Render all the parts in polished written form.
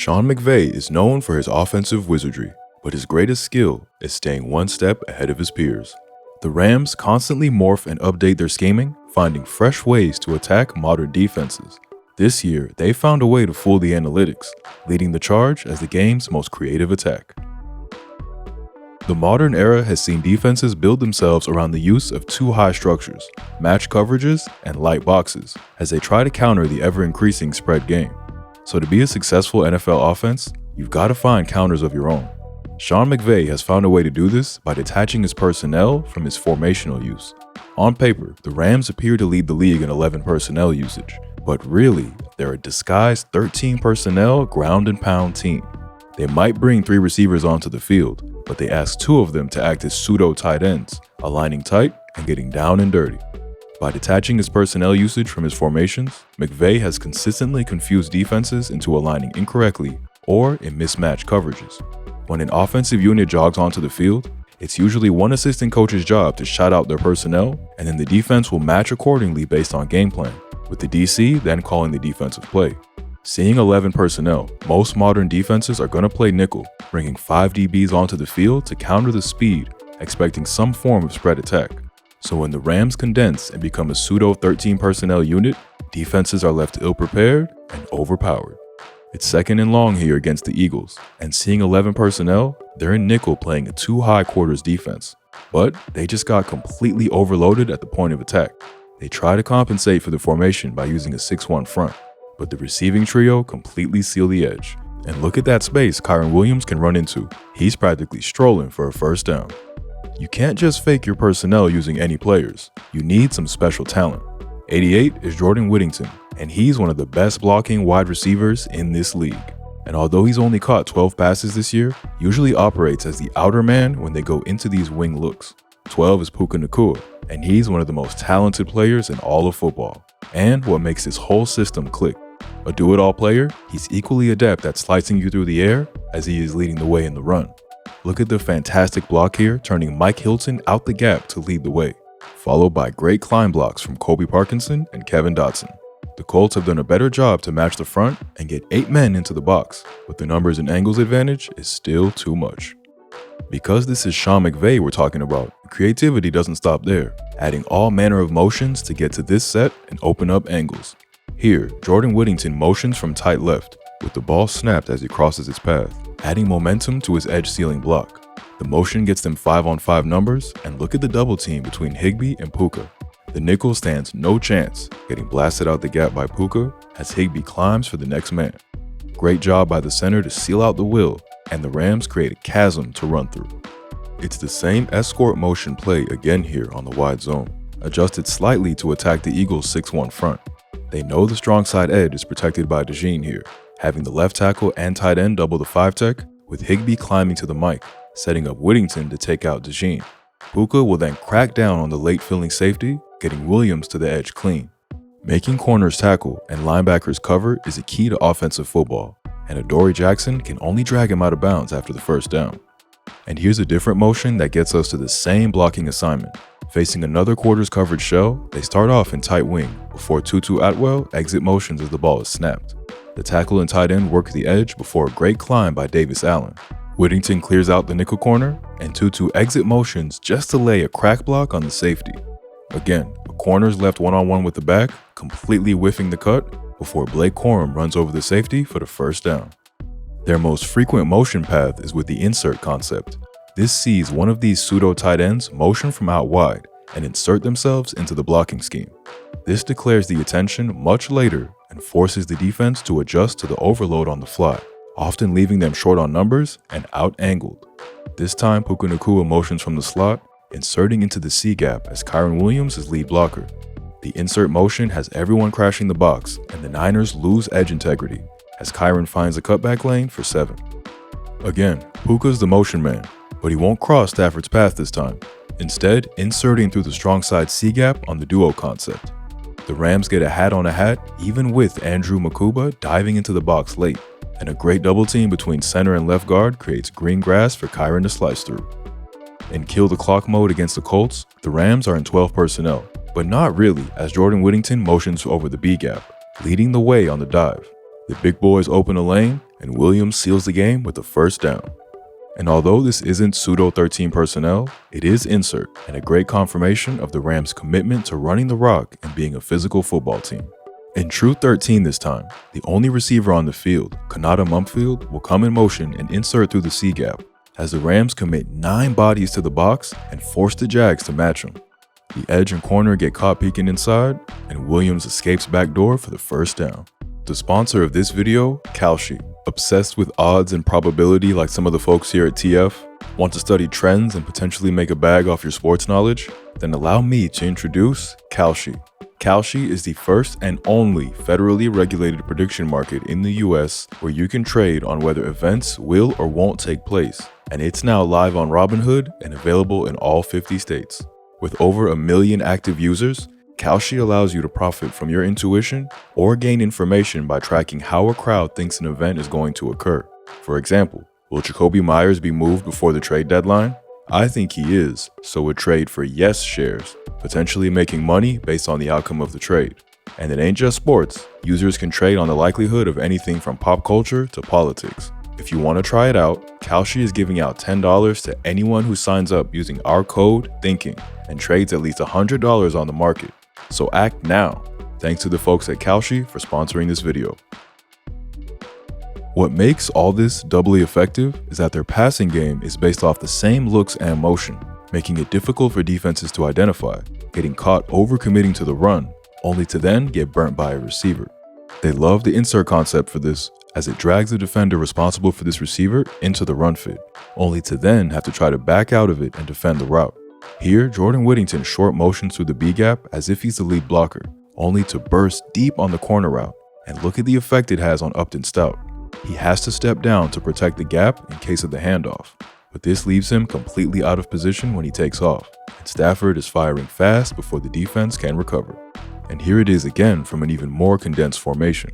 Sean McVay is known for his offensive wizardry, but his greatest skill is staying one step ahead of his peers. The Rams constantly morph and update their scheming, finding fresh ways to attack modern defenses. This year, they found a way to fool the analytics, leading the charge as the game's most creative attack. The modern era has seen defenses build themselves around the use of two high structures, match coverages, and light boxes, as they try to counter the ever-increasing spread game. So to be a successful NFL offense, you've got to find counters of your own. Sean McVay has found a way to do this by detaching his personnel from his formational use. On paper, the Rams appear to lead the league in 11 personnel usage, but really, they're a disguised 13 personnel ground and pound team. They might bring 3 receivers onto the field, but they ask 2 of them to act as pseudo tight ends, aligning tight and getting down and dirty. By detaching his personnel usage from his formations, McVay has consistently confused defenses into aligning incorrectly or in mismatched coverages. When an offensive unit jogs onto the field, it's usually one assistant coach's job to shout out their personnel, and then the defense will match accordingly based on game plan, with the DC then calling the defensive play. Seeing 11 personnel, most modern defenses are going to play nickel, bringing 5 DBs onto the field to counter the speed, expecting some form of spread attack. So when the Rams condense and become a pseudo 13 personnel unit, defenses are left ill-prepared and overpowered. It's second and long here against the Eagles, and seeing 11 personnel, they're in nickel playing a 2 high quarters defense. But they just got completely overloaded at the point of attack. They try to compensate for the formation by using a 6-1 front, but the receiving trio completely seal the edge. And look at that space Kyren Williams can run into. He's practically strolling for a first down. You can't just fake your personnel using any players. You need some special talent. 88 is Jordan Whittington, and he's one of the best blocking wide receivers in this league. And although he's only caught 12 passes this year, usually operates as the outer man when they go into these wing looks. 12 is Puka Nacua, and he's one of the most talented players in all of football, and what makes his whole system click. A do-it-all player, he's equally adept at slicing you through the air as he is leading the way in the run. Look at the fantastic block here, turning Mike Hilton out the gap to lead the way, followed by great climb blocks from Kobe Parkinson and Kevin Dotson. The Colts have done a better job to match the front and get 8 men into the box, but the numbers and angles advantage is still too much. Because this is Sean McVay we're talking about, creativity doesn't stop there, adding all manner of motions to get to this set and open up angles. Here, Jordan Whittington motions from tight left, with the ball snapped as he crosses its path, adding momentum to his edge-sealing block. The motion gets them 5-on-5 numbers, and look at the double team between Higbee and Puka. The nickel stands no chance, getting blasted out the gap by Puka as Higbee climbs for the next man. Great job by the center to seal out the will, and the Rams create a chasm to run through. It's the same escort motion play again here on the wide zone, adjusted slightly to attack the Eagles' 6-1 front. They know the strong side edge is protected by DeJean here, having the left tackle and tight end double the 5-tech, with Higbee climbing to the mic, setting up Whittington to take out DeJean. Puka will then crack down on the late filling safety, getting Williams to the edge clean. Making corners tackle and linebackers cover is a key to offensive football, and Adoree Jackson can only drag him out of bounds after the first down. And here's a different motion that gets us to the same blocking assignment. Facing another quarters coverage shell, they start off in tight wing before Tutu Atwell exit motions as the ball is snapped. The tackle and tight end work the edge before a great climb by Davis Allen. Whittington clears out the nickel corner, and Tutu exit motions just to lay a crack block on the safety. Again, a corner's left one-on-one with the back, completely whiffing the cut before Blake Corum runs over the safety for the first down. Their most frequent motion path is with the insert concept. This sees one of these pseudo tight ends motion from out wide and insert themselves into the blocking scheme. This declares the attention much later and forces the defense to adjust to the overload on the fly, often leaving them short on numbers and out-angled. This time, Puka Nacua motions from the slot, inserting into the C-gap as Kyren Williams is lead blocker. The insert motion has everyone crashing the box, and the Niners lose edge integrity as Kyren finds a cutback lane for 7. Again, Puka's the motion man, but he won't cross Stafford's path this time, instead inserting through the strong side C-gap on the duo concept. The Rams get a hat on a hat even with Andrew Makuba diving into the box late, and a great double team between center and left guard creates green grass for Kyren to slice through. In kill the clock mode against the Colts, the Rams are in 12 personnel, but not really as Jordan Whittington motions over the B-gap, leading the way on the dive. The big boys open a lane, and Williams seals the game with a first down. And although this isn't pseudo-13 personnel, it is insert and a great confirmation of the Rams' commitment to running the rock and being a physical football team. In true 13 this time, the only receiver on the field, Kanata Mumfield, will come in motion and insert through the C-gap, as the Rams commit 9 bodies to the box and force the Jags to match them. The edge and corner get caught peeking inside, and Williams escapes backdoor for the first down. The sponsor of this video, Kalshi, obsessed with odds and probability like some of the folks here at TF, want to study trends and potentially make a bag off your sports knowledge? Then allow me to introduce Kalshi. Kalshi is the first and only federally regulated prediction market in the US where you can trade on whether events will or won't take place, and it's now live on Robinhood and available in all 50 states. With over 1 million active users, Kalshi allows you to profit from your intuition or gain information by tracking how a crowd thinks an event is going to occur. For example, will Jacoby Myers be moved before the trade deadline? I think he is, so would trade for yes shares, potentially making money based on the outcome of the trade. And it ain't just sports. Users can trade on the likelihood of anything from pop culture to politics. If you want to try it out, Kalshi is giving out $10 to anyone who signs up using our code THINKING and trades at least $100 on the market. So act now. Thanks to the folks at Kalshi for sponsoring this video. What makes all this doubly effective is that their passing game is based off the same looks and motion, making it difficult for defenses to identify, getting caught overcommitting to the run, only to then get burnt by a receiver. They love the insert concept for this, as it drags the defender responsible for this receiver into the run fit, only to then have to try to back out of it and defend the route. Here, Jordan Whittington short motions through the B gap as if he's the lead blocker, only to burst deep on the corner route, and look at the effect it has on Upton Stout. He has to step down to protect the gap in case of the handoff, but this leaves him completely out of position when he takes off, and Stafford is firing fast before the defense can recover. And here it is again from an even more condensed formation.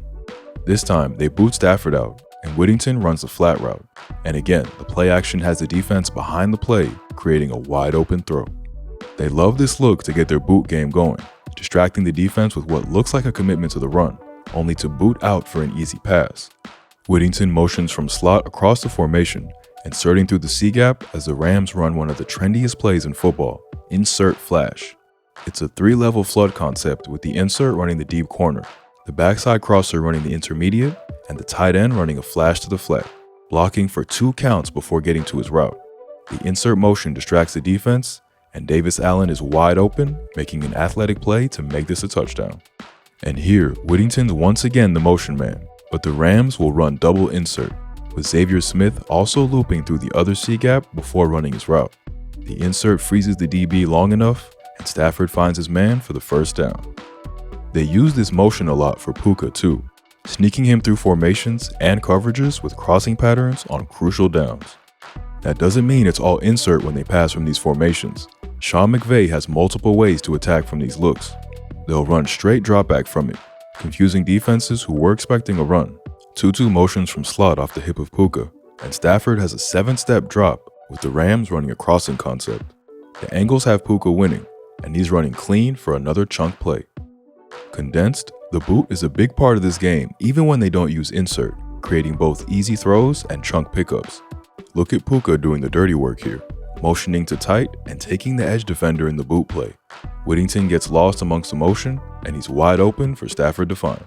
This time, they boot Stafford out, and Whittington runs the flat route. And again, the play action has the defense behind the play, creating a wide open throw. They love this look to get their boot game going, distracting the defense with what looks like a commitment to the run, only to boot out for an easy pass. Whittington motions from slot across the formation, inserting through the C-gap as the Rams run one of the trendiest plays in football, insert flash. It's a 3-level flood concept with the insert running the deep corner, the backside crosser running the intermediate, and the tight end running a flash to the flat, blocking for 2 counts before getting to his route. The insert motion distracts the defense, and Davis Allen is wide open, making an athletic play to make this a touchdown. And here, Whittington's once again the motion man, but the Rams will run double insert, with Xavier Smith also looping through the other C-gap before running his route. The insert freezes the DB long enough, and Stafford finds his man for the first down. They use this motion a lot for Puka too, sneaking him through formations and coverages with crossing patterns on crucial downs. That doesn't mean it's all insert when they pass from these formations. Sean McVay has multiple ways to attack from these looks. They'll run straight dropback from it, confusing defenses who were expecting a run. 2-2 motions from slot off the hip of Puka, and Stafford has a 7-step drop with the Rams running a crossing concept. The angles have Puka winning, and he's running clean for another chunk play. Condensed, the boot is a big part of this game even when they don't use insert, creating both easy throws and chunk pickups. Look at Puka doing the dirty work here, motioning to tight and taking the edge defender in the boot play. Whittington gets lost amongst the motion, and he's wide open for Stafford to find.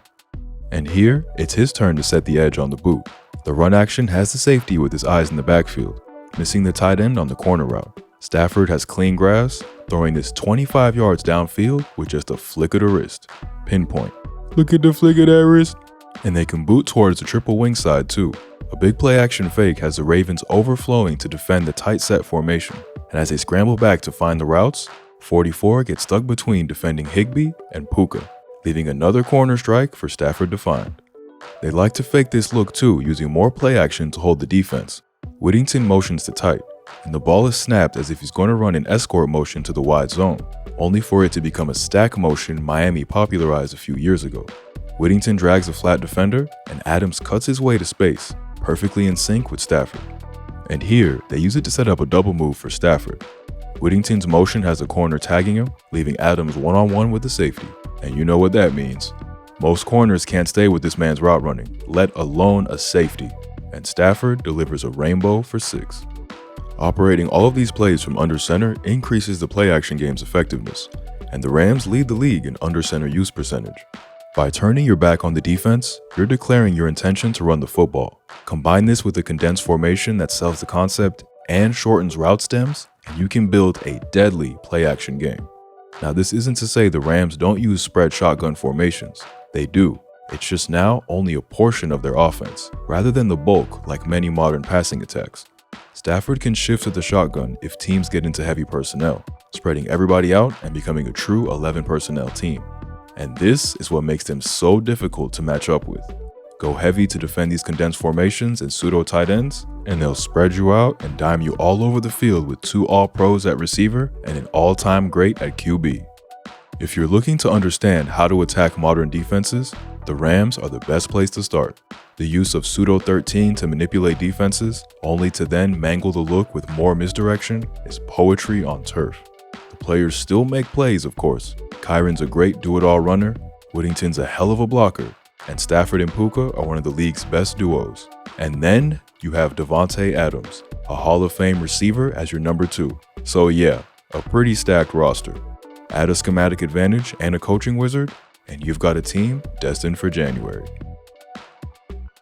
And here, it's his turn to set the edge on the boot. The run action has the safety with his eyes in the backfield, missing the tight end on the corner route. Stafford has clean grass, throwing this 25 yards downfield with just a flick of the wrist. Pinpoint. Look at the flick of that wrist. And they can boot towards the triple wing side too. A big play action fake has the Ravens overflowing to defend the tight set formation. And as they scramble back to find the routes, 44 gets stuck between defending Higbee and Puka, leaving another corner strike for Stafford to find. They like to fake this look too, using more play action to hold the defense. Whittington motions to tight, and the ball is snapped as if he's going to run an escort motion to the wide zone, only for it to become a stack motion Miami popularized a few years ago. Whittington drags a flat defender, and Adams cuts his way to space, perfectly in sync with Stafford. And here, they use it to set up a double move for Stafford. Whittington's motion has a corner tagging him, leaving Adams one-on-one with the safety. And you know what that means. Most corners can't stay with this man's route running, let alone a safety. and Stafford delivers a rainbow for 6. Operating all of these plays from under center increases the play-action game's effectiveness, and the Rams lead the league in under center use percentage. By turning your back on the defense, you're declaring your intention to run the football. Combine this with a condensed formation that sells the concept and shortens route stems, and you can build a deadly play-action game. Now, this isn't to say the Rams don't use spread shotgun formations. They do. It's just now only a portion of their offense, rather than the bulk like many modern passing attacks. Stafford can shift to the shotgun if teams get into heavy personnel, spreading everybody out and becoming a true 11 personnel team. And this is what makes them so difficult to match up with. Go heavy to defend these condensed formations and pseudo tight ends, and they'll spread you out and dime you all over the field with 2 all-pros at receiver and an all-time great at QB. If you're looking to understand how to attack modern defenses, the Rams are the best place to start. The use of pseudo 13 to manipulate defenses, only to then mangle the look with more misdirection, is poetry on turf. The players still make plays, of course. Kyron's a great do-it-all runner, Whittington's a hell of a blocker, and Stafford and Puka are one of the league's best duos. And then you have Davante Adams, a Hall of Fame receiver as your number 2. So yeah, a pretty stacked roster. Add a schematic advantage and a coaching wizard, and you've got a team destined for January.